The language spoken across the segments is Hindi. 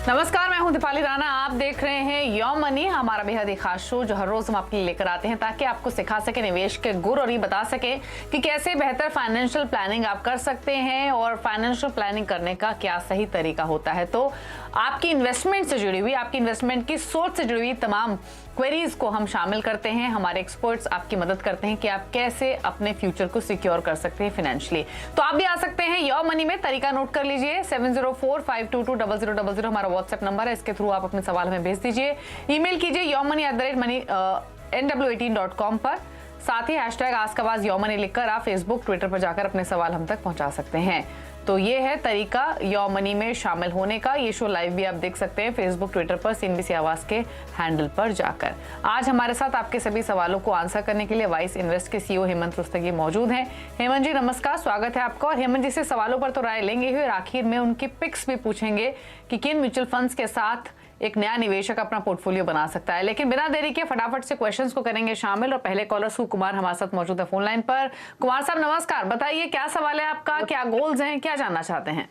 नमस्कार, मैं हूं दीपाली राणा। आप देख रहे हैं योर मनी, हमारा बेहद ही खास शो जो हर रोज हम आपके लिए लेकर आते हैं ताकि आपको सिखा सके निवेश के गुर और ये बता सके कि कैसे बेहतर फाइनेंशियल प्लानिंग आप कर सकते हैं और फाइनेंशियल प्लानिंग करने का क्या सही तरीका होता है। तो आपकी इन्वेस्टमेंट से जुड़ी हुई, आपकी इन्वेस्टमेंट की सोच से जुड़ी हुई तमाम क्वेरीज को हम शामिल करते हैं। हमारे एक्सपर्ट्स आपकी मदद करते हैं कि आप कैसे अपने फ्यूचर को सिक्योर कर सकते हैं फाइनेंशियली। तो आप भी आ सकते हैं योर मनी में। तरीका नोट कर लीजिए, 7045220000 हमारा व्हाट्सएप नंबर है। इसके थ्रू आप अपने सवाल हमें भेज दीजिए। ईमेल कीजिए yourmoney@nw18.com पर। साथ ही हैशटैग आस्क योर मनी लिखकर आप फेसबुक, ट्विटर पर जाकर अपने सवाल हम तक पहुंचा सकते हैं। तो ये है तरीका योर मनी में शामिल होने का। ये शो लाइव भी आप देख सकते हैं फेसबुक, ट्विटर पर, CNBC आवाज के हैंडल पर जाकर। आज हमारे साथ आपके सभी सवालों को आंसर करने के लिए वाइस इन्वेस्ट के CEO हेमंत रुस्तगी मौजूद हैं। हेमंत जी नमस्कार, स्वागत है आपका। और हेमंत जी से सवालों पर तो राय लेंगे ही और आखिर में उनकी पिक्स भी पूछेंगे कि किन म्यूचुअल फंड्स के साथ एक नया निवेशक अपना पोर्टफोलियो बना सकता है। लेकिन बिना देरी के फटाफट से क्वेश्चंस को करेंगे शामिल। और पहले कॉलर सुकुमार हमारे साथ मौजूद है फोन लाइन पर। कुमार साहब नमस्कार, बताइए क्या सवाल है आपका, क्या गोल्स हैं, क्या जानना चाहते हैं?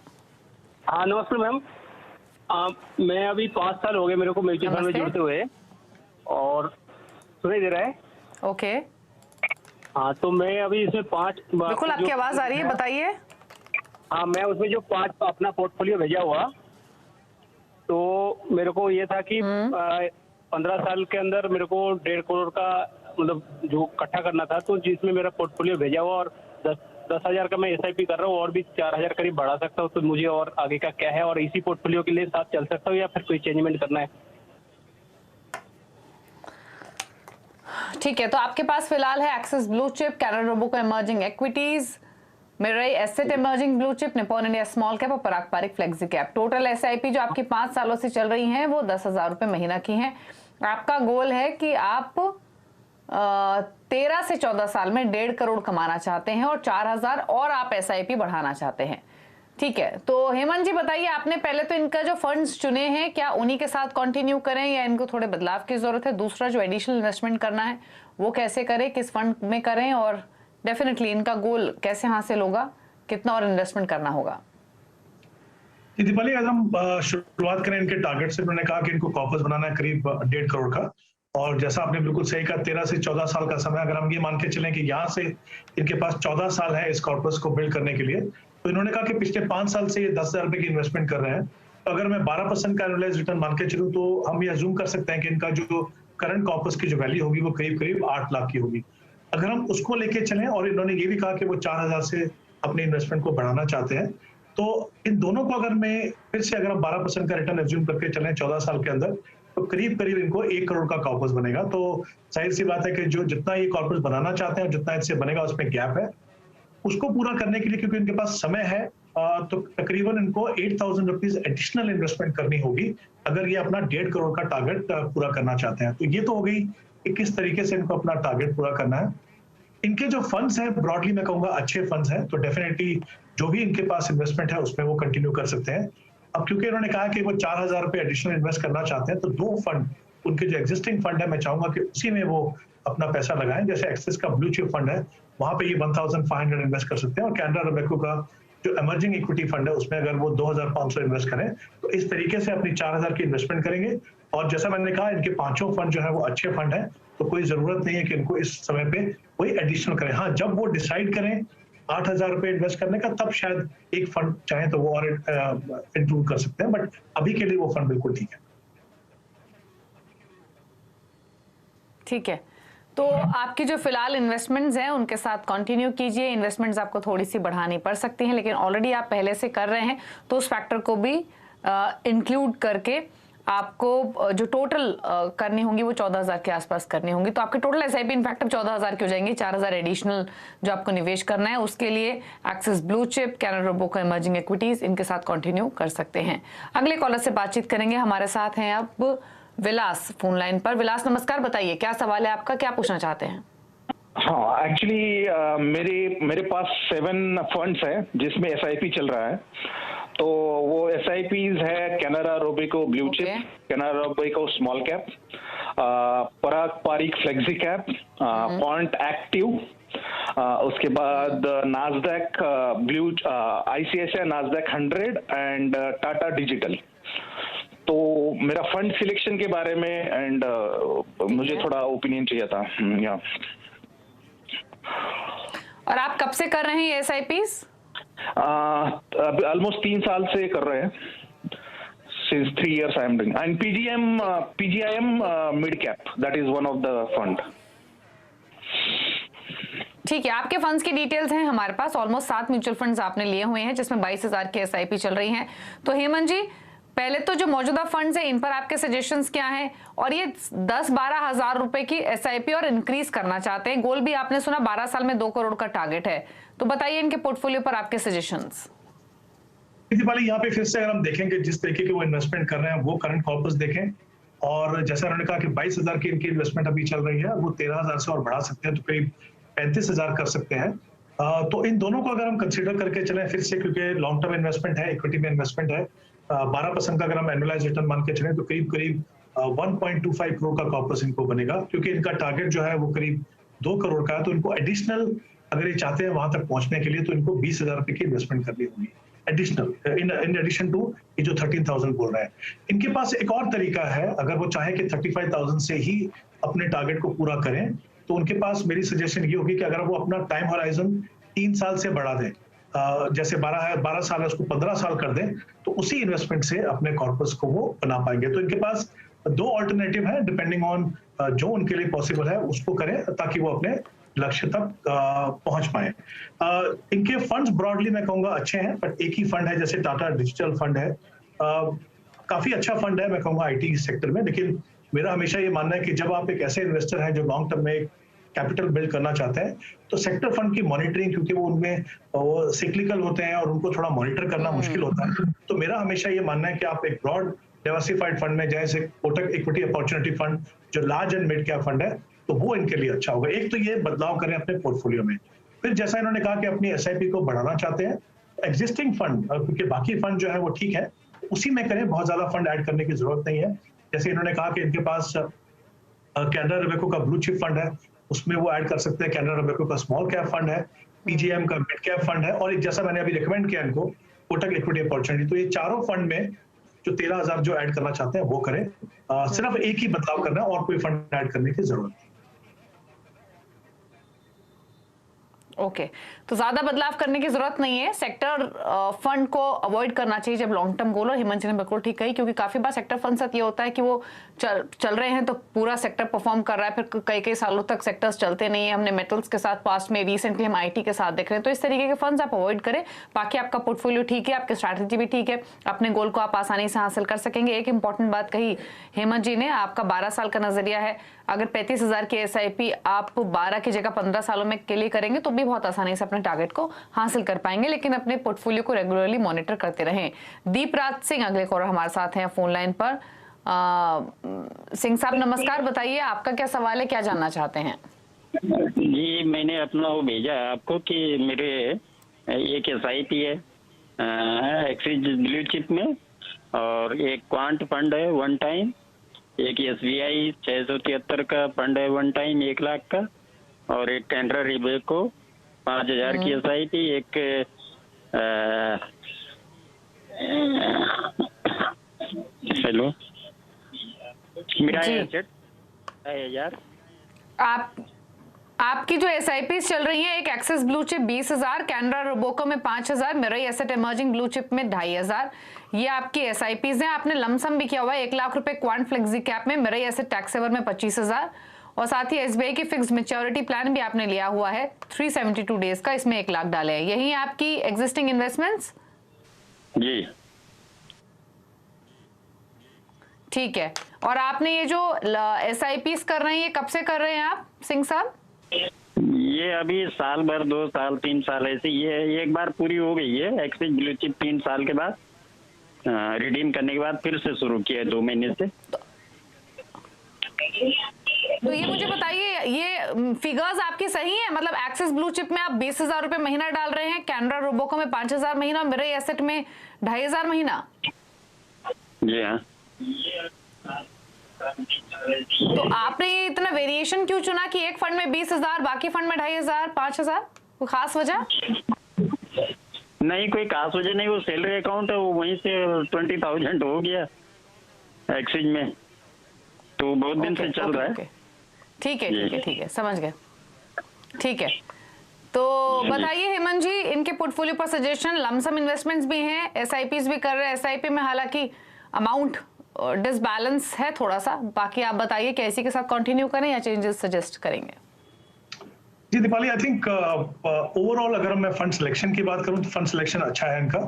हाँ नमस्ते मैम। मैं अभी 5 साल हो गए मेरे को म्यूचुअल फंड में जुड़ते हुए, और सुनाई दे रहा है? ओके, हाँ तो मैं अभी इसमें 5 बिल्कुल आपकी आवाज आ रही है, बताइए। हाँ मैं उसमें जो 5 अपना पोर्टफोलियो भेजा हुआ, तो मेरे को ये था कि 15 साल के अंदर मेरे को 1.5 करोड़ का मतलब जो इकट्ठा करना था, तो जिसमें मेरा पोर्टफोलियो भेजा हुआ, और 10,000 का मैं SIP कर रहा हूँ, और भी 4,000 करीब बढ़ा सकता हूँ। तो मुझे और आगे का क्या है, और इसी पोर्टफोलियो के लिए साथ चल सकता हूँ या फिर कोई चेंजमेंट करना है? ठीक है, तो आपके पास फिलहाल है Axis blue chip, Canara Robeco emerging equities, Mirae asset emerging blue chip, Nippon India small cap और Parag Parikh flexi cap. Total SIP जो आपकी 5 सालों से चल रही हैं वो 10,000 रुपए महीना की हैं। आपका गोल है कि आप 13 से 14 साल में 1.5 करोड़ कमाना चाहते हैं और 4,000 और आप SIP बढ़ाना चाहते हैं। ठीक है, तो हेमंत जी बताइए, आपने पहले तो इनका जो फंड्स चुने हैं क्या उन्हीं के साथ कंटिन्यू करें या इनको थोड़े बदलाव की जरूरत है? दूसरा जो एडिशनल इन्वेस्टमेंट करना है वो कैसे करें, किस फंड में करें, और डेफिनेटली इनका गोल कैसे हासिल होगा, कितना और इन्वेस्टमेंट करना होगा? दीपाली, अगर हम शुरुआत करें इनके टारगेट से, उन्होंने कहा कि इनको कॉर्पस बनाना है करीब 1.5 करोड़ का। और जैसा आपने बिल्कुल सही कहा, 13 से 14 साल का समय, अगर हम ये मान के चलें कि यहाँ से इनके पास 14 साल है इस कॉर्पस को बिल्ड करने के लिए, तो इन्होंने कहा कि पिछले 5 साल से ये 10,000 रुपए की इन्वेस्टमेंट कर रहे हैं। तो अगर मैं 12% का एनुअलाइज रिटर्न मान के चलूं, तो हम ये अज्यूम कर सकते हैं कि इनका जो करंट कॉर्पस की जो वैल्यू होगी वो करीब 8 लाख की होगी। अगर हम उसको लेके चलें, और इन्होंने ये भी कहा कि वो 4,000 से अपने इन्वेस्टमेंट को बढ़ाना चाहते हैं, तो इन दोनों को अगर मैं फिर से अगर हम 12% का रिटर्न एज्यूम करके चलें 14 साल के अंदर, तो करीब इनको 1 करोड़ का कॉर्पस बनेगा। तो जाहिर सी बात है कि जो जितना ये कॉर्पस बनाना चाहते हैं, जितना इससे बनेगा उसमें गैप है, उसको पूरा करने के लिए क्योंकि इनके पास समय है, तो तकरीबन इनको 8,000 रुपीज एडिशनल इन्वेस्टमेंट करनी होगी अगर ये अपना 1.5 करोड़ का टारगेट पूरा करना चाहते हैं। तो ये तो हो गई कि किस तरीके से इनको अपना टारगेट पूरा करना है। इनके जो फंड्स हैं ब्रॉडली मैं कहूंगा अच्छे फंड्स हैं, तो डेफिनेटली जो भी इनके पास इन्वेस्टमेंट है उसमें वो कंटिन्यू कर सकते हैं। अब क्योंकि उन्होंने कहा कि वो 4,000 रुपए एडिशनल इन्वेस्ट करना चाहते हैं, तो 2 फंड उनके जो एग्जिस्टिंग फंड है, मैं चाहूंगा कि उसी में वो अपना पैसा लगाएं। जैसे एक्सिस का ब्लू चिप फंड है, वहां पे ये 1,500 इन्वेस्ट कर सकते हैं, और कैनरा रोबेको का जो इमर्जिंग इक्विटी फंड है उसमें अगर वो 2,500 इन्वेस्ट करें, तो इस तरीके से अपनी 4,000 की इन्वेस्टमेंट करेंगे। और जैसा मैंने कहा, इनके 5 फंड जो है वो अच्छे फंड है, तो कोई जरूरत नहीं है कि इनको इस समय पे कोई एडिशनल करें। हाँ, जब वो डिसाइड करें 8,000 रुपए इन्वेस्ट करने का, तब शायद एक फंड चाहे तो वो और इंक्लूड कर सकते हैं, बट अभी के लिए वो फंड बिल्कुल ठीक है। ठीक है, तो आपकी जो फिलहाल इन्वेस्टमेंट्स हैं उनके साथ कंटिन्यू कीजिए। इन्वेस्टमेंट्स आपको थोड़ी सी बढ़ानी पड़ सकती हैं, लेकिन ऑलरेडी आप पहले से कर रहे हैं तो उस फैक्टर को भी इंक्लूड करके आपको जो टोटल करनी होंगी वो 14,000 के आसपास करनी होंगी। तो आपके टोटल SIP इनफैक्ट 14,000 की हो जाएंगी। 4,000 एडिशनल जो आपको निवेश करना है उसके लिए Axis blue chip, Canara Robeco emerging equities, इनके साथ कंटिन्यू कर सकते हैं। अगले कॉलर से बातचीत करेंगे। हमारे साथ हैं अब विलास फोन लाइन पर। विलास नमस्कार, बताइए क्या सवाल है आपका, क्या पूछना चाहते हैं? हाँ, एक्चुअली मेरे पास 7 फंड्स हैं जिसमें SIP चल रहा है। तो वो SIPs है Canara Robeco blue chip, Canara Robeco small cap, Parag Parikh flexi cap, point active, उसके बाद Nasdaq blue, ICICI Nasdaq 100 and Tata digital. तो मेरा फंड सिलेक्शन के बारे में एंड मुझे थोड़ा ओपिनियन चाहिए था। या और आप कब से कर रहे हैं SIPs? अभी ऑलमोस्ट 3 साल से कर रहे हैं। Since 3 years I am doing, and PGIM mid cap, that is one of the fund. ठीक है, आपके फंड्स की डिटेल्स हैं हमारे पास। ऑलमोस्ट 7 म्यूचुअल फंड्स आपने लिए हुए हैं जिसमें 22,000 की SIP चल रही हैं। तो हेमंत जी, पहले तो जो मौजूदा फंड्स हैं इन पर आपके सजेशंस क्या हैं, और ये 10-12 हजार रुपए की SIP और इंक्रीज करना चाहते हैं, गोल भी आपने सुना 12 साल में 2 करोड़ का टारगेट है, तो बताइए इनके पोर्टफोलियो पर आपके सजेशंस। दीपाली, यहाँ पे फिर से अगर हम देखेंगे जिस तरीके के वो इन्वेस्टमेंट कर रहे हैं वो करंट कॉर्पस देखें, और जैसा उन्होंने कहा कि 22,000 की इनकी इन्वेस्टमेंट अभी चल रही है, वो 13,000 से और बढ़ा सकते हैं, तो करीब 35,000 कर सकते हैं। तो इन दोनों को अगर हम कंसीडर करके चलें फिर से, क्योंकि लॉन्ग टर्म इन्वेस्टमेंट है, इक्विटी में इन्वेस्टमेंट है, 12% का अगर हम एनुअलाइज रिटर्न मान के चलें तो करीब 1.25 करोड़ का कॉर्पस इनको बनेगा, क्योंकि इनका टारगेट जो है वो करीब 2 करोड़ का है। तो इनको एडिशनल अगर ये चाहते हैं वहां तक पहुंचने के लिए तो इनको 20,000 रुपए की इन्वेस्टमेंट करनी होगी एडिशनल, इन एडिशन टू ये जो 13,000 बोल रहे हैं। इनके पास एक और तरीका है, अगर वो चाहे कि 35,000 से ही अपने टारगेट को पूरा करें तो उनके पास मेरी सजेशन ये होगी कि अगर वो अपना टाइम होराइजन 3 साल से बढ़ा दें, जैसे 12 साल है उसको 15 साल कर दें, तो उसी इन्वेस्टमेंट से अपने कॉर्पस को वो बना पाएंगे। तो इनके पास 2 ऑल्टरनेटिव है, डिपेंडिंग ऑन जो उनके लिए पॉसिबल है उसको करें ताकि वो अपने लक्ष्य तक पहुंच पाए। इनके फंड्स ब्रॉडली मैं कहूंगा अच्छे हैं, बट एक ही फंड है जैसे टाटा डिजिटल फंड है, काफी अच्छा फंड है मैं कहूंगा IT सेक्टर में। लेकिन मेरा हमेशा ये मानना है कि जब आप एक ऐसे इन्वेस्टर हैं जो लॉन्ग टर्म में एक कैपिटल बिल्ड करना चाहते हैं तो सेक्टर फंड की मॉनिटरिंग, क्योंकि वो उनमें वो सिक्लिकल होते हैं और उनको थोड़ा मॉनिटर करना मुश्किल होता है, तो मेरा हमेशा ये मानना है कि आप एक ब्रॉड डाइवर्सिफाइड फंड में जैसे कोटक इक्विटी अपॉर्चुनिटी फंड जो large and mid cap fund है, तो वो इनके लिए अच्छा होगा। एक तो ये बदलाव करें अपने पोर्टफोलियो में। फिर जैसा इन्होंने कहा कि अपनी SIP को बढ़ाना चाहते हैं, एग्जिस्टिंग फंड, क्योंकि बाकी फंड जो है वो ठीक है, उसी में करें, बहुत ज्यादा फंड ऐड करने की जरूरत नहीं है। जैसे इन्होंने कहा कि इनके पास कैनरा रोबेको का ब्लू चिप फंड है, उसमें वो ऐड कर सकते हैं। कैनरा रोबेको का स्मॉल कैप फंड है, PGIM का मिड कैप फंड है, और एक जैसा मैंने अभी रिकमेंड किया इनको कोटक इक्विटी अपॉर्चुनिटी। तो ये चारों फंड में जो 13,000 जो ऐड करना चाहते हैं वो करें। सिर्फ एक ही बदलाव करना है और कोई फंड ऐड करने की जरूरत नहीं। ओके, तो ज्यादा बदलाव करने की जरूरत नहीं है। सेक्टर फंड को अवॉइड करना चाहिए जब लॉन्ग टर्म गोल, और हेमंत जी ने बिल्कुल ठीक कही, क्योंकि काफी बार सेक्टर फंड साथ ये होता है कि वो चल रहे हैं तो पूरा सेक्टर परफॉर्म कर रहा है, फिर कई सालों तक सेक्टर्स चलते नहीं है। हमने मेटल्स के साथ पास्ट में, रिसेंटली हम IT के साथ देख रहे हैं। तो इस तरीके के फंड्स आप अवॉइड करें। बाकी आपका पोर्टफोलियो ठीक है, आपकी स्ट्रैटेजी भी ठीक है, अपने गोल को आप आसानी से हासिल कर सकेंगे। एक इंपॉर्टेंट बात कही हेमंत जी ने, आपका 12 साल का नजरिया है। अगर 35,000 की SIP आप 12 की जगह 15 सालों में के लिए करेंगे तो भी बहुत आसानी से अपने टारगेट को हासिल कर पाएंगे, लेकिन अपने पोर्टफोलियो को रेगुलरली मॉनिटर करते रहें। दीपराज सिंह अगले कॉलर हमारे साथ हैं फोन लाइन पर। सिंह साहब नमस्कार, बताइए आपका क्या सवाल है, क्या जानना चाहते हैं? जी, मैंने अपना वो भेजा है आपको कि मेरे एक SIP है एक्सिस ब्लू चिप में, और एक क्वांट फंड है 1 टाइम, एक SBI 673 का फंड है 1 टाइम 1 लाख का, और एक कैनरा रोबेको 5,000 की SIP, एक हेलो मेरा एसेट 1000। आपकी जो SIPs चल रही हैं, एक Axis blue chip 20,000, Canara Robeco में 5,000, Mirae asset emerging blue chip में 2,500, ये आपकी SIPs हैं। आपने लमसम भी किया हुआ है 1 लाख रुपए क्वांट फ्लेक्सी कैप में, मिराई एसेट टैक्स सेवर में 25,000, और साथ ही SBI की फिक्स्ड मैच्योरिटी प्लान भी आपने लिया हुआ है 372 डेज का, इसमें 1 लाख डाले हैं। यही आपकी एग्जिस्टिंग इन्वेस्टमेंट्स? जी ठीक है। और आपने ये जो SIPs कर रहे हैं, ये कब से कर रहे हैं आप सिंह साहब? ये अभी साल भर, 2 साल 3 साल ऐसे, ये एक बार पूरी हो गई है एक्सिस ब्लू चिप 3 साल के बाद रिडीम करने के बाद फिर से शुरू किया 2 महीने से। तो ये मुझे बताइए, ये फिगर्स आपकी सही है? मतलब एक्सिस ब्लू चिप में आप 20,000 रुपए महीना डाल रहे हैं, कैनरा रोबेको में 5,000 महीना, मिराई एसेट में 2,500 महीना? जी हाँ। तो आपने इतना वेरिएशन क्यों चुना कि एक फंड में 20,000, बाकी फंड में 2,500, 5,000? कोई खास वजह? नहीं, कोई खास वजह नहीं, वो सैलरी अकाउंट है, वो वहीं से 20,000 हो गया। एक्सिस में, तो बहुत दिन से चल रहा है। ठीक है, समझ गए। ठीक है, तो बताइए हेमंत जी, इनके पोर्टफोलियो पर सजेशन, लमसम इन्वेस्टमेंट्स भी हैं, एसआईपीज भी कर रहे हैं। एसआईपी में हालांकि अमाउंट डिसबैलेंस है थोड़ा सा, बाकी आप बताइए कि इसी के साथ कंटिन्यू करें या चेंजेस सजेस्ट करेंगे? जी दीपाली, आई थिंक ओवरऑल अगर मैं फंड सिलेक्शन की बात करूं तो फंड सिलेक्शन अच्छा है इनका,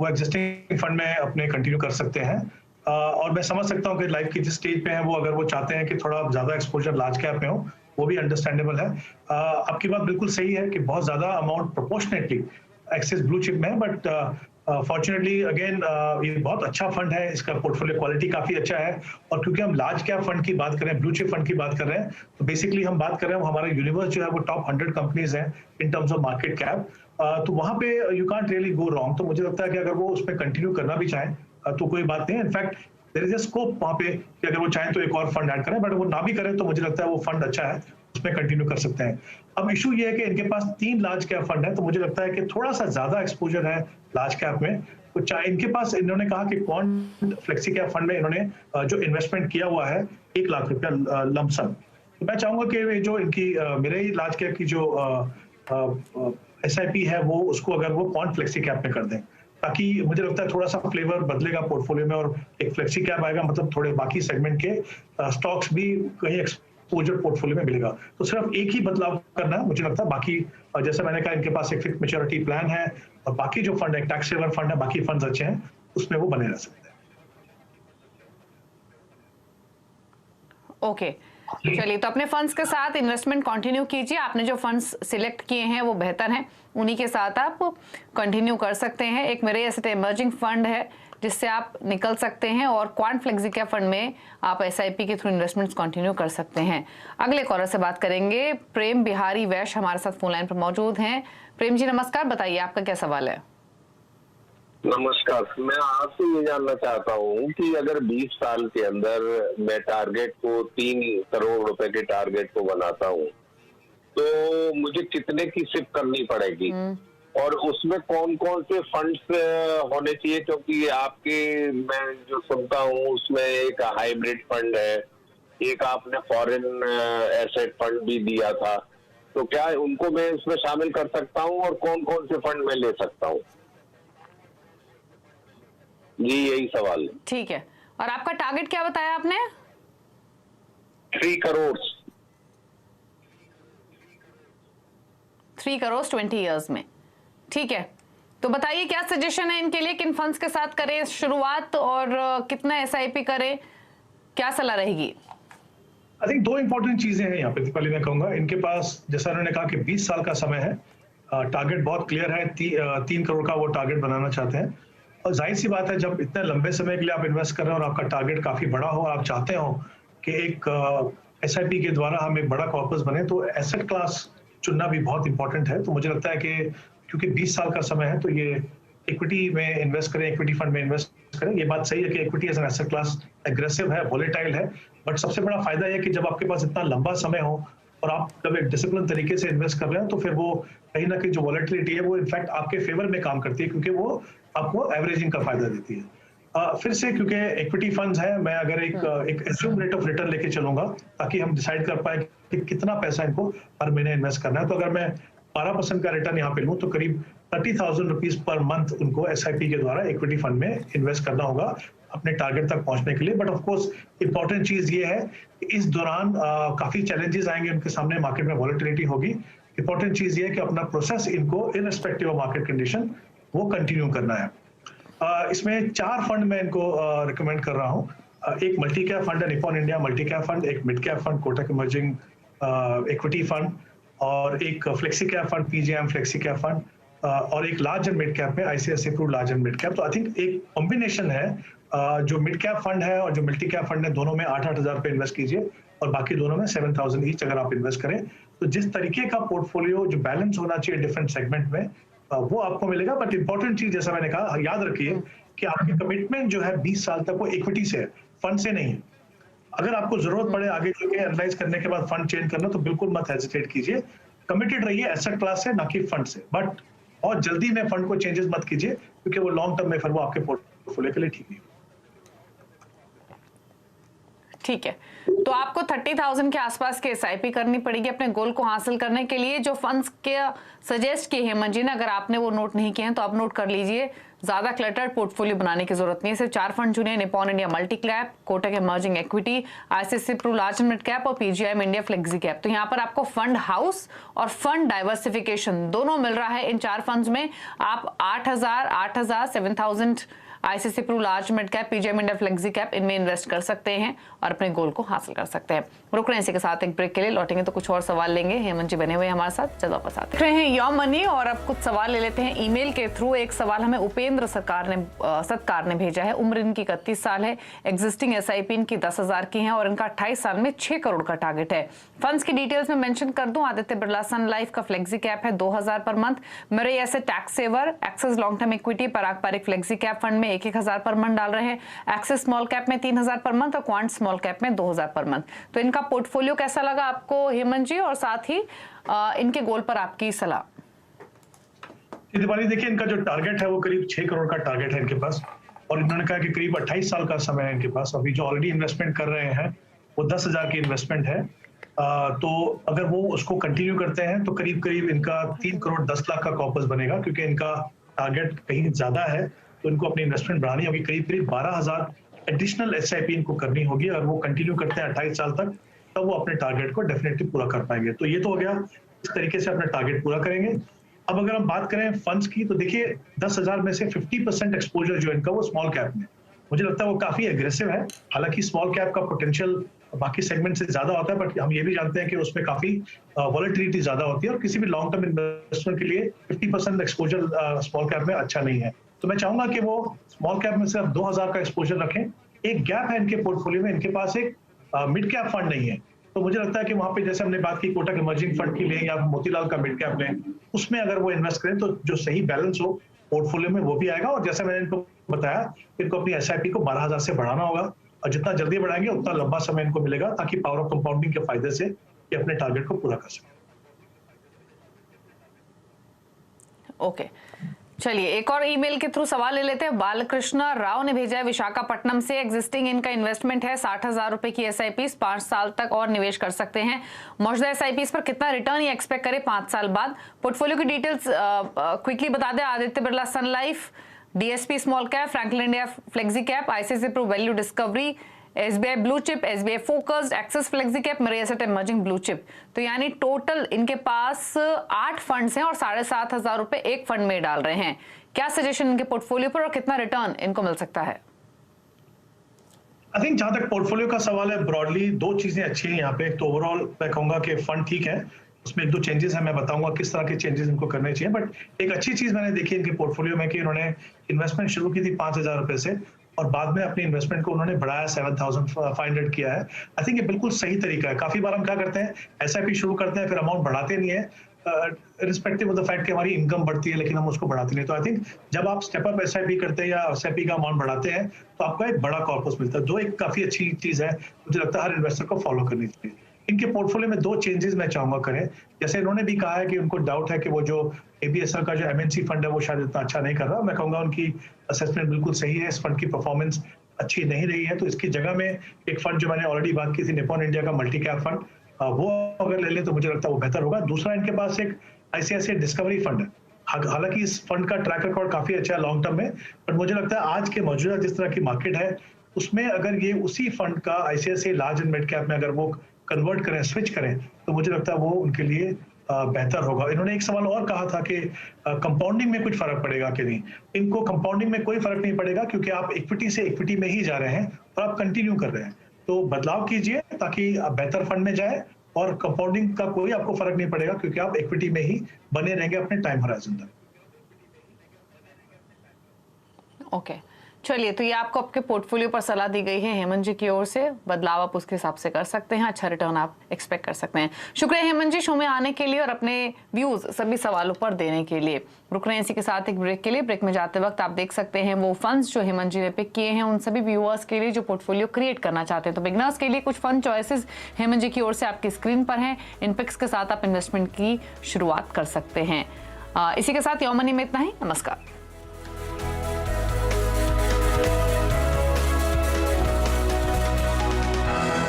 वो एग्जिस्टिंग फंड में अपने कंटिन्यू कर सकते हैं। और मैं समझ सकता हूं कि लाइफ की जिस स्टेज पे हैं वो, अगर वो चाहते हैं कि थोड़ा ज्यादा एक्सपोजर लार्ज कैप में हो, वो भी अंडरस्टैंडेबल है। आपकी बात बिल्कुल सही है कि बहुत ज्यादा amount proportionately axis blue chip में है, बट फॉर्चुनेटली अगेन ये बहुत अच्छा फंड है, इसका पोर्टफोलियो क्वालिटी काफी अच्छा है। और क्योंकि हम लार्ज कैप फंड की बात कर रहे हैं, ब्लू चिप फंड की बात कर रहे हैं, तो बेसिकली हम बात कर रहे हैं, हमारा यूनिवर्स जो है वो टॉप 100 कंपनीज हैं in terms of market cap. तो वहां पे you can't really go wrong. तो मुझे लगता है कि अगर वो उसमें कंटिन्यू करना भी चाहें तो कोई बात नहीं है। In fact there is a scope वहां पे कि अगर वो चाहें तो एक और फंड ऐड करें, बट वो ना भी करें तो मुझे लगता है वो फंड अच्छा है, उसमें कंटिन्यू कर सकते हैं। अब इशू ये है कि इनके पास 3 लार्ज कैप फंड है, तो मुझे लगता है कि थोड़ा सा ज्यादा एक्सपोजर है लार्ज कैप में। तो चाहे इनके पास, इन्होंने कहा कि क्वांट फ्लेक्सी कैप फंड में इन्होंने जो इन्वेस्टमेंट किया हुआ है 1 लाख रुपया लमसम, तो मैं चाहूंगा कि जो इनकी मेरे ही लार्ज कैप की जो एसआईपी है वो, उसको अगर वो क्वांट फ्लेक्सी कैप में कर दें, ताकि मुझे लगता है थोड़ा सा फ्लेवर बदलेगा पोर्टफोलियो में, और एक फ्लेक्सी कैप आएगा, मतलब थोड़े बाकी सेगमेंट के स्टॉक्स भी कहीं एक्सपोजर पोर्टफोलियो में मिलेगा। तो सिर्फ एक ही बदलाव करना है मुझे लगता है, बाकी जैसे मैंने कहा इनके पास एक फिक्स मैच्योरिटी प्लान है, और बाकी जो फंड है टैक्स सेवर फंड है, बाकी फंड्स अच्छे हैं, उसमें वो बने रह सकते हैं। ओके, चलिए, तो अपने फंड्स के साथ इन्वेस्टमेंट कंटिन्यू कीजिए। आपने जो फंड्स सिलेक्ट किए हैं वो बेहतर हैं, उन्हीं के साथ आप कंटिन्यू कर सकते हैं। एक मेरे एसेट इमर्जिंग फंड है जिससे आप निकल सकते हैं, और क्वांट फ्लेक्सी कैप फंड में आप एसआईपी के थ्रू इन्वेस्टमेंट्स कंटिन्यू कर सकते हैं। अगले कॉलर से बात करेंगे। प्रेम बिहारी वैश्य हमारे साथ फोन लाइन पर मौजूद हैं। प्रेम जी नमस्कार, बताइए आपका क्या सवाल है? नमस्कार, मैं आपसे ये जानना चाहता हूँ कि अगर 20 साल के अंदर मैं टारगेट को 3 करोड़ रुपए के टारगेट को बनाता हूँ, तो मुझे कितने की शिफ्ट करनी पड़ेगी, और उसमें कौन कौन से फंड्स होने चाहिए? क्योंकि आपके, मैं जो सुनता हूँ उसमें एक हाइब्रिड फंड है, एक आपने फॉरेन एसेट फंड भी दिया था, तो क्या उनको मैं इसमें शामिल कर सकता हूँ, और कौन कौन से फंड मैं ले सकता हूँ? जी यही सवाल है। ठीक है, और आपका टारगेट क्या बताया आपने? 3 करोड़ 3 करोड़ 20 ईयर्स में। ठीक है, तो बताइए क्या सजेशन है इनके लिए, किन फंड्स के साथ करें शुरुआत, और कितना एसआईपी करें, क्या सलाह रहेगी? आई थिंक 2 इंपॉर्टेंट चीजें हैं यहाँ पे दीपाली। मैं कहूंगा इनके पास, जैसा उन्होंने कहा कि 20 साल का समय है, टारगेट बहुत क्लियर है, 3 करोड़ का वो टारगेट बनाना चाहते हैं। और जाहिर सी बात है, जब इतने लंबे समय के लिए आप इन्वेस्ट कर रहे हो और आपका टारगेट काफी बड़ा हो, आप चाहते हो कि एक एसआईपी के द्वारा हम एक बड़ा कॉर्पस बने, तो एसेट क्लास चुनना भी बहुत इंपॉर्टेंट है। तो मुझे लगता है कि क्योंकि 20 साल का समय है, तो ये इक्विटी में इन्वेस्ट करें, इक्विटी फंड में इन्वेस्ट करें। ये बात सही है कि equity as an asset class aggressive है, वोलेटाइल है, बट सबसे बड़ा फायदा यह है कि जब आपके पास इतना लंबा समय हो और आप जब एक डिसिप्लिन तरीके से इन्वेस्ट कर रहे हैं, तो फिर वो कहीं ना कहीं जो वॉलेटिलिटी है वो इनफैक्ट आपके फेवर में काम करती है, क्योंकि वो आपको एवरेजिंग का फायदा देती है। फिर से क्योंकि इक्विटी फंड्स है, मैं अगर एक एज्यूम रेट ऑफ रिटर्न लेके चलूंगा, ताकि हम डिसाइड कर पाए कि कितना पैसा इनको हर महीने इन्वेस्ट करना है। तो अगर मैं 12% का रिटर्न यहाँ पे लूँ, तो करीब 30,000 रुपीज पर मंथ उनको एसआईपी के द्वारा इक्विटी फंड में इन्वेस्ट करना होगा अपने टारगेट तक पहुंचने के लिए। बट ऑफ कोर्स इंपॉर्टेंट चीज ये है कि इस दौरान काफी चैलेंजेस आएंगे उनके सामने, मार्केट में वॉलेटिलिटी होगी। इंपॉर्टेंट चीज ये है कि अपना प्रोसेस इनको इररिस्पेक्टिव ऑफ मार्केट कंडीशन वो कंटिन्यू करना है। इसमें 4 फंड मैं इनको रिकमेंड कर रहा हूँ। एक मल्टी कैप फंड है, Nippon India multi cap fund, एक mid cap fund Kotak emerging equity fund, और एक flexi cap fund PGM flexi cap fund, और एक लार्ज एंड मिड कैप में ICICI Pru large and mid cap. तो आई थिंक एक कॉम्बिनेशन है, जो मिड कैप फंड है और जो मल्टी कैप फंड है, दोनों में 8-8 हजार रुपए इन्वेस्ट कीजिए, और बाकी दोनों में 7,000 ईच अगर आप इन्वेस्ट करें, तो जिस तरीके का पोर्टफोलियो जो बैलेंस होना चाहिए डिफरेंट सेगमेंट में, वो आपको मिलेगा। बट इंपॉर्टेंट चीज, जैसा मैंने कहा, याद रखिए कि आपकी कमिटमेंट जो है 20 साल तक वो इक्विटी से है, फंड से नहीं है। अगर आपको जरूरत पड़े आगे चल के एनालाइज करने के बाद फंड चेंज करना, तो बिल्कुल मत हेजिटेट कीजिए, कमिटेड रहिए एसेट क्लास से, ना कि फंड से। बट बहुत जल्दी में फंड को चेंजेस मत कीजिए, क्योंकि वो लॉन्ग टर्म में फिर वो आपके पोर्टफोलियो के लिए ठीक नहीं। ठीक है, तो आपको 30,000 के आसपास की SIP करनी पड़ेगी अपने गोल को हासिल करने के लिए। जो फंड्स के सजेस्ट किए हेमंत जी ने, अगर आपने वो नोट नहीं किए हैं तो आप नोट कर लीजिए। ज्यादा क्लटर्ड पोर्टफोलियो बनाने की जरूरत नहीं है। सिर्फ 4 फंड चुने, Nippon India multi cap, Kotak emerging equity, ICICI Pru large mid cap और PGIM इंडिया फ्लेक्सी कैप। तो यहाँ पर आपको फंड हाउस और फंड डाइवर्सिफिकेशन दोनों मिल रहा है। इन 4 फंड्स में आप 8,000, 7,000 ICICI Pru large mid cap, PGIM India flexi cap इनमें इन्वेस्ट कर सकते हैं और अपने गोल को हासिल कर सकते हैं। रुक रहे हैं इसी के साथ एक ब्रेक के लिए, लौटेंगे तो कुछ और सवाल लेंगे। हेमंत जी बने हुए हमारे साथ, चलो वापस आते हैं। योर मनी और अब कुछ सवाल ले लेते हैं ईमेल के थ्रू। एक सवाल हमें उपेंद्र सत्कार ने भेजा है। उम्र इनकी 31 साल है, एग्जिस्टिंग SIP इनकी 10,000 की है और इनका 28 साल में 6 करोड़ का टारगेट है। फंड्स की डिटेल्स में मेंशन कर दूं, आदित्य बिरला सन लाइफ का फ्लेक्सी कैप है 2,000 पर मंथ, मेरे ऐसे tax saver, Axis long term equity, Parag Parikh flexi cap fund में 1,000 पर मंथ डाल रहे हैं, एक्सेस स्मॉल कैप में 3,000 पर मंथ और क्वांट स्मॉल कैप में 2,000 पर मंथ। तो इनका पोर्टफोलियो कैसा लगा आपको हेमंत जी, और साथ ही इनके गोल पर आपकी सलाह? दीपाली, देखिए इनका जो टारगेट है वो करीब 6 करोड़ का टारगेट है इनके पास, और इन्होंने कहा कि करीब 28 साल का समय है इनके पास। अभी जो ऑलरेडी इन्वेस्टमेंट कर रहे हैं वो 10,000 की इन्वेस्टमेंट है। तो अगर वो उसको कंटिन्यू करते हैं तो करीब करीब इनका 3 करोड़ 10 लाख का कॉर्पस बनेगा, क्योंकि इनका टारगेट कहीं ज्यादा है तो इनको अपनी इन्वेस्टमेंट बढ़ानी होगी। करीब करीब 12,000 एडिशनल SIP इनको करनी होगी। अगर वो कंटिन्यू करते हैं 28 साल तक तब वो अपने टारगेट को डेफिनेटली पूरा कर पाएंगे। तो ये तो हो गया, इस तरीके से अपना टारगेट पूरा करेंगे। अब अगर हम बात करें फंड्स की, तो देखिए 10,000 में से 50% एक्सपोजर जो इनका वो स्मॉल कैप में, मुझे लगता है वो काफी एग्रेसिव है। हालांकि स्मॉल कैप का पोटेंशियल बाकी सेगमेंट से ज्यादा होता है, बट हम ये भी जानते हैं कि उसमें काफी वॉलेटिलिटी ज्यादा होती है और किसी भी लॉन्ग टर्म इन्वेस्टमेंट के लिए 50% एक्सपोजर स्मॉल कैप में अच्छा नहीं है। तो मैं चाहूंगा कि वो स्मॉल कैप में सिर्फ 2,000 का एक्सपोजर रखें। एक गैप है इनके पोर्टफोलियो में, इनके पास एक मिड कैप फंड नहीं है। तो मुझे लगता है कि वहां पे जैसे हमने बात की कोटक इमर्जिंग फंड की लें या मोतीलाल का मिड कैप लें, उसमें अगर वो इन्वेस्ट करें तो जो सही बैलेंस हो पोर्टफोलियो में वो भी आएगा। और जैसे मैंने इनको बताया, इनको अपनी SIP को 12,000 से बढ़ाना होगा और जितना जल्दी बढ़ाएंगे उतना लंबा समय इनको मिलेगा, ताकि पावर ऑफ कंपाउंडिंग के फायदे से ये अपने टारगेट को पूरा कर सके। ओके, चलिए एक और ईमेल के थ्रू सवाल ले लेते हैं। बालकृष्ण राव ने भेजा है विशाखापट्टनम से। एग्जिस्टिंग इनका इन्वेस्टमेंट है 60,000 रुपए की SIPs, 5 साल तक और निवेश कर सकते हैं। मौजूदा SIPs पर कितना रिटर्न ये एक्सपेक्ट करें 5 साल बाद? पोर्टफोलियो की डिटेल्स क्विकली बता दें। Aditya Birla sun life, DSP small cap, Franklin India flexi cap, ICICI Pru value discovery, SBI blue chip, SBI focused, Axis flexi cap, Mirae asset emerging blue chip. तो यानी टोटल इनके पास 8 फंड्स हैं और 7,500 रुपए एक फंड में डाल रहे हैं। क्या सजेशन इनके पोर्टफोलियो पर और कितना रिटर्न इनको मिल सकता है? आई थिंक जहां तक पोर्टफोलियो का सवाल है, ब्रॉडली 2 चीजें अच्छी हैं यहाँ पे। एक तो ओवरऑल मैं कहूंगा कि फंड ठीक है, उसमें 1-2 चेंजेस हैं, मैं बताऊंगा किस तरह के चेंजेस इनको करने चाहिए। बट एक अच्छी चीज मैंने देखी इनके पोर्टफोलियो में कि इन्होंने इन्वेस्टमेंट शुरू की थी 5,000 रुपए से और बाद में अपनी इन्वेस्टमेंट को उन्होंने बढ़ाया 7,500 किया है। आई थिंक ये बिल्कुल सही तरीका है। काफी बार हम क्या करते हैं, SIP शुरू करते हैं फिर अमाउंट बढ़ाते नहीं है, रिस्पेक्टिव ऑफ द फैक्ट कि हमारी इनकम बढ़ती है लेकिन हम उसको बढ़ाते नहीं। तो आई थिंक जब आप स्टेप अप SIP करते हैं या SIP का अमाउंट बढ़ाते हैं तो आपको एक बड़ा कॉर्पस मिलता है, जो एक काफी अच्छी चीज है। मुझे लगता है हर इन्वेस्टर को फॉलो करनी चाहिए। इनके पोर्टफोलियो में 2 चेंजेस मैं चाहूंगा करें। जैसे इन्होंने भी कहा है कि उनको डाउट है कि वो जो ABSL का जो MNC फंड है वो शायद इतना अच्छा नहीं कर रहा। मैं कहूंगा उनकी असेसमेंट बिल्कुल सही है, इस फंड की परफॉर्मेंस अच्छी नहीं रही है। तो इसकी जगह में एक फंड जो मैंने ऑलरेडी बात की थी, निपॉन इंडिया का मल्टी कैप फंड, वो अगर ले लें तो मुझे लगता है वो बेहतर होगा। दूसरा, इनके पास एक ICICI डिस्कवरी फंड है। हालांकि इस फंड का ट्रैक रिकॉर्ड काफी अच्छा है लॉन्ग टर्म में, पर मुझे लगता है आज के मौजूदा जिस तरह की मार्केट है उसमें अगर ये उसी फंड का ICICI large and mid cap में अगर वो कन्वर्ट करें, स्विच करें, तो मुझे लगता है वो उनके लिए बेहतर होगा। इन्होंने एक सवाल और कहा था कि कंपाउंडिंग में कुछ फर्क पड़ेगा कि नहीं। इनको कंपाउंडिंग में कोई फर्क नहीं पड़ेगा, क्योंकि आप इक्विटी से इक्विटी में ही जा रहे हैं और आप कंटिन्यू कर रहे हैं। तो बदलाव कीजिए ताकि आप बेहतर फंड में जाए, और कंपाउंडिंग का कोई आपको फर्क नहीं पड़ेगा क्योंकि आप इक्विटी में ही बने रहेंगे अपने टाइम होराइजन तक। ओके, चलिए तो ये आपको आपके पोर्टफोलियो पर सलाह दी गई है हेमंत जी की ओर से। बदलाव आप उसके हिसाब से कर सकते हैं, अच्छा रिटर्न आप एक्सपेक्ट कर सकते हैं। शुक्रिया हेमंत जी शो में आने के लिए और अपने व्यूज सभी सवालों पर देने के लिए। रुक रहे हैं इसी के साथ एक ब्रेक के लिए। ब्रेक में जाते वक्त आप देख सकते हैं वो फंड्स जो हेमंत जी ने पिक किए हैं उन सभी व्यूअर्स के लिए जो पोर्टफोलियो क्रिएट करना चाहते हैं। तो बिगनर्स के लिए कुछ फंड चॉइसेस हेमंत जी की ओर से आपकी स्क्रीन पर हैं। इन पिक्स के साथ आप इन्वेस्टमेंट की शुरुआत कर सकते हैं। इसी के साथ योर मनी में इतना ही। नमस्कार।